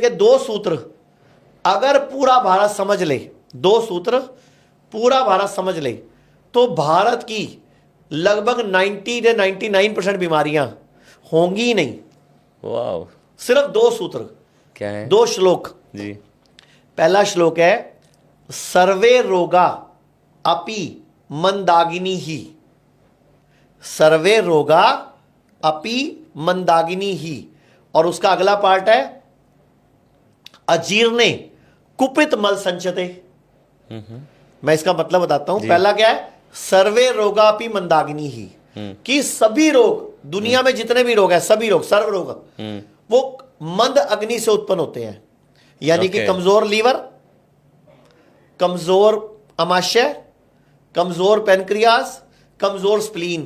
के 2 सूत्र अगर पूरा भारत समझ ले, 2 सूत्र पूरा भारत समझ ले, तो भारत की लगभग 90 से 99% बीमारियां होंगी ही नहीं। वाह, सिर्फ 2 सूत्र, क्या है? 2 श्लोक जी। पहला श्लोक है सर्वे रोगा अपि मंदागिनी ही, सर्वे रोगा अपि मंदागिनी ही। और उसका अगला पार्ट है अजीर्णे कुपित मल संचते। मैं इसका मतलब बताता हूं। पहला क्या है? सर्वे रोगा अपि मंदागिनी ही, कि सभी रोग, दुनिया में जितने भी रोग हैं, सभी रोग, सर्व रोग, वो मंद अग्नि से उत्पन्न होते हैं। यानी कि कमजोर लीवर, कमजोर अमाशय, कमजोर पैनक्रियास, कमजोर स्प्लीन,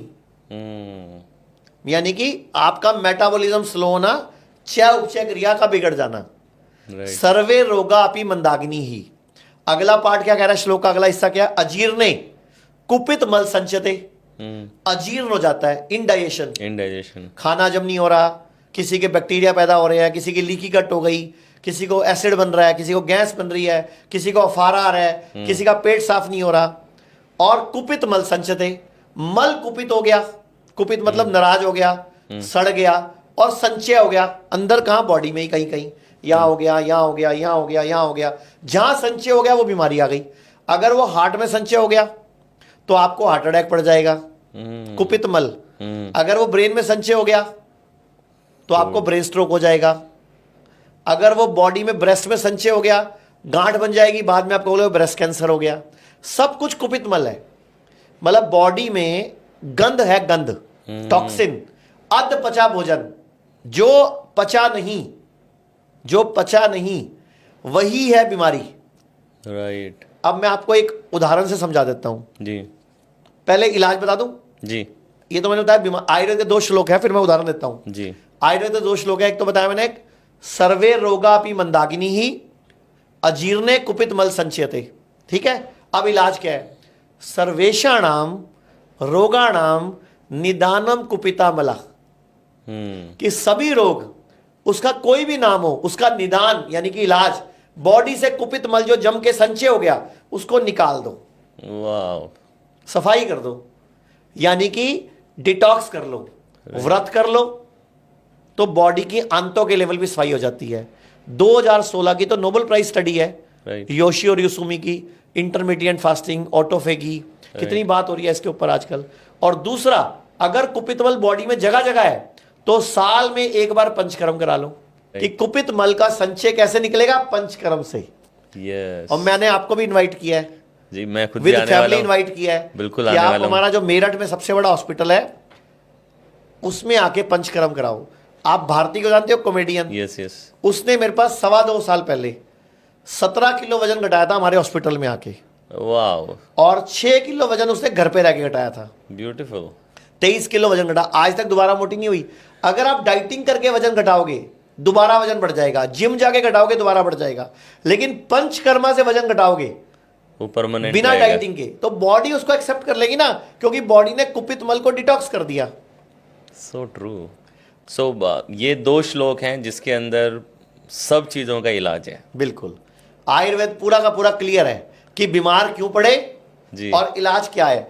यानी कि आपका मेटाबॉलिज्म स्लो होना, चय उपचय क्रिया का बिगड़ जाना। सर्वे रोगा अपि मंदाग्नि ही। अगला पार्ट क्या कह रहा है श्लोक का अगला हिस्सा क्या है? अजीर्णे कुपित मल संचते, अजीर्ण हो जाता है, इनडाइजेशन, खाना जब नहीं हो रहा, किसी के बैक्टीरिया पैदा हो रहे हैं, किसी की लीकी कट हो गई, किसी को एसिड बन रहा है, किसी को गैस बन रही है, किसी को अफारा आ रहा है, किसी का पेट साफ नहीं हो रहा। और कुपित मल संचते, मल कुपित हो गया, कुपित मतलब नाराज हो गया, सड़ गया, और संचय हो गया अंदर, कहां? बॉडी में ही कहीं कहीं, यहां हो गया, यहां हो गया, यहां हो गया, यहां हो गया। जहां संचय हो गया वो बीमारी आ गई। अगर वो हार्ट में संचय हो गया तो आपको हार्ट अटैक पड़ जाएगा, कुपित मल। अगर वो ब्रेन में संचय हो गया तो आपको ब्रेन स्ट्रोक हो जाएगा। अगर वो बॉडी में, ब्रेस्ट में संचय हो गया, गांठ बन जाएगी, बाद में आपको बोलोगे ब्रेस्ट कैंसर हो गया। सब कुछ कुपित मल है। मतलब बॉडी में गंध है, गंध, टॉक्सिन, अध पचा भोजन, जो पचा नहीं, जो पचा नहीं वही है बीमारी। राइट। अब मैं आपको एक उदाहरण से समझा देता हूं जी। पहले इलाज बता दूं जी। ये तो मैंने बताया, आयुर्वेद के 2 श्लोक है, फिर मैं उदाहरण देता हूं जी। आयुर्वेद के 2 श्लोक है। एक तो बताया मैंने, एक सर्वे रोगापि मंदाकिनी ही अजीर्णे कुपित मल संचयते। ठीक है। अब इलाज क्या है? सर्वेषाणाम रोगाणाम निदानम कुपिता मला, कि सभी रोग, उसका कोई भी नाम हो, उसका निदान यानी कि इलाज, बॉडी से कुपित मल जो जम के संचय हो गया उसको निकाल दो। वाह। सफाई कर दो, यानी कि डिटॉक्स कर लो, व्रत कर लो, तो बॉडी की आंतों के लेवल भी सफाई हो जाती है। 2016 की तो नोबेल प्राइज स्टडी है, योशी और यूसुमी की, इंटरमीडिएट फास्टिंग, ऑटोफेगी, कितनी बात हो रही है इसके ऊपर आजकल। और दूसरा, अगर कुपित मल बॉडी में जगह जगह है तो साल में एक बार पंचकर्म करा लो, कि कुपित मल का संचय कैसे निकलेगा? पंचकर्म से। यस। और मैंने आपको भी इनवाइट किया है जी, मैं खुद विद फैमिली इनवाइट किया है। बिल्कुल कि आने आप वाला हूं। हमारा जो मेरठ में सबसे बड़ा हॉस्पिटल है उसमें आके पंचकर्म कराओ। आप भारती को जानते हो, कॉमेडियन? Yes yes. उसने मेरे पास 2.25 साल पहले 17 किलो वजन घटाया था हमारे हॉस्पिटल में आके। वाह। और 6 किलो वजन उसने घर पे रह के घटाया था। ब्यूटीफुल। 23 किलो वजन घटा, आज तक दोबारा मोटी नहीं हुई। अगर आप डाइटिंग करके वजन घटाओगे दोबारा वजन बढ़ जाएगा, जिम जाके घटाओगे दोबारा बढ़ जाएगा, लेकिन पंचकर्मा से वजन घटाओगे वो परमानेंट बिना डाइटिंग के, तो बॉडी उसको एक्सेप्ट कर लेगी ना, क्योंकि बॉडी ने कुपित मल को डिटॉक्स कर दिया। So true. सो ये 2 श्लोक हैं जिसके अंदर सब चीजों का इलाज है। बिल्कुल। आयुर्वेद पूरा का पूरा क्लियर है कि बीमार क्यों पड़े जी। और इलाज क्या है।